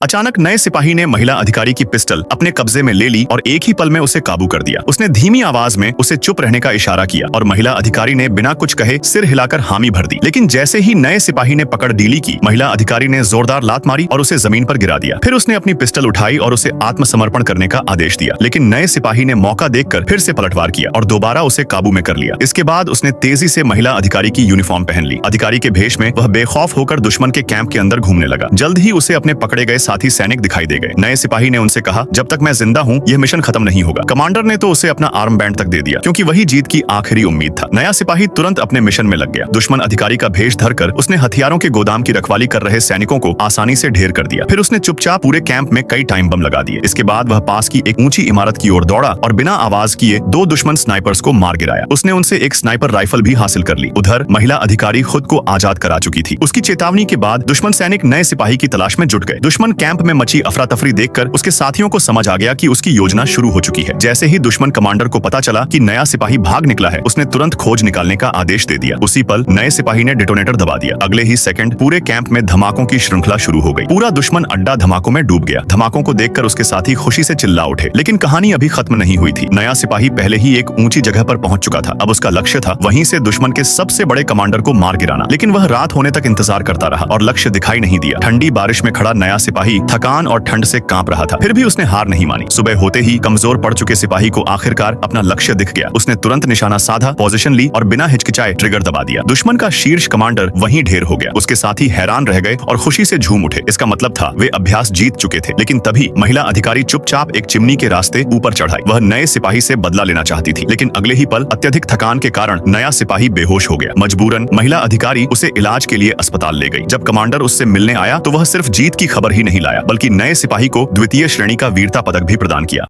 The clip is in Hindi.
अचानक नए सिपाही ने महिला अधिकारी की पिस्टल अपने कब्जे में ले ली और एक ही पल में उसे काबू कर दिया। उसने धीमी आवाज में उसे चुप रहने का इशारा किया और महिला अधिकारी ने बिना कुछ कहे सिर हिलाकर हामी भर दी। लेकिन जैसे ही नए सिपाही ने पकड़ ढीली की, महिला अधिकारी ने जोरदार लात मारी और उसे जमीन पर गिरा दिया। फिर उसने अपनी पिस्टल उठाई और उसे आत्मसमर्पण करने का आदेश दिया। लेकिन नए सिपाही ने मौका देखकर फिर से पलटवार किया और दोबारा उसे काबू में कर लिया। इसके बाद उसने तेजी से महिला अधिकारी की यूनिफॉर्म पहन ली। अधिकारी के भेष में वह बेखौफ होकर दुश्मन के कैंप के अंदर घूमने लगा। जल्द ही उसे अपने पकड़े गए साथी सैनिक दिखाई दे गए। नए सिपाही ने उनसे कहा, जब तक मैं जिंदा हूँ यह मिशन खत्म नहीं होगा। कमांडर ने तो उसे अपना आर्म बैंड तक दे दिया, क्योंकि वही जीत की आखिरी उम्मीद था। नया सिपाही तुरंत अपने मिशन में लग गया। दुश्मन अधिकारी का भेष धरकर उसने हथियारों के गोदाम की रखवाली कर रहे सैनिकों को आसानी से ढेर कर दिया। फिर उसने चुपचाप पूरे कैंप में कई टाइम बम लगा दिए। इसके बाद वह पास की एक ऊंची इमारत की ओर दौड़ा और बिना आवाज किए 2 दुश्मन स्नाइपर्स को मार गिराया। उसने उनसे एक स्नाइपर राइफल भी हासिल कर ली। उधर महिला अधिकारी खुद को आजाद करा चुकी थी। उसकी चेतावनी के बाद दुश्मन सैनिक नए सिपाही की तलाश में जुट गए। दुश्मन कैंप में मची अफरा तफरी देखकर उसके साथियों को समझ आ गया कि उसकी योजना शुरू हो चुकी है। जैसे ही दुश्मन कमांडर को पता चला कि नया सिपाही भाग निकला है, उसने तुरंत खोज निकालने का आदेश दे दिया। उसी पल नए सिपाही ने डेटोनेटर दबा दिया। अगले ही सेकंड पूरे कैंप में धमाकों की श्रृंखला शुरू हो गई। पूरा दुश्मन अड्डा धमाकों में डूब गया। धमाकों को देखकर उसके साथी खुशी से चिल्ला उठे। लेकिन कहानी अभी खत्म नहीं हुई थी। नया सिपाही पहले ही एक ऊंची जगह पर पहुंच चुका था। अब उसका लक्ष्य था वहीं से दुश्मन के सबसे बड़े कमांडर को मार गिराना। लेकिन वह रात होने तक इंतजार करता रहा और लक्ष्य दिखाई नहीं दिया। ठंडी बारिश में खड़ा नया सिपाही थकान और ठंड से कांप रहा था। फिर भी उसने हार नहीं मानी। सुबह होते ही कमजोर पड़ चुके सिपाही को आखिरकार अपना लक्ष्य दिख गया। उसने तुरंत निशाना साधा, पोजीशन ली और बिना हिचकिचाए ट्रिगर दबा दिया। दुश्मन का शीर्ष कमांडर वहीं ढेर हो गया। उसके साथी हैरान रह गए और खुशी से झूम उठे। इसका मतलब था वे अभ्यास जीत चुके थे। लेकिन तभी महिला अधिकारी चुपचाप एक चिमनी के रास्ते ऊपर चढ़ाई। वह नए सिपाही से बदला लेना चाहती थी। लेकिन अगले ही पल अत्यधिक थकान के कारण नया सिपाही बेहोश हो गया। मजबूरन महिला अधिकारी उसे इलाज के लिए अस्पताल ले गई। जब कमांडर उससे मिलने आया तो वह सिर्फ जीत की खबर ही नहीं लाया, बल्कि नए सिपाही को द्वितीय श्रेणी का वीरता पदक भी प्रदान किया।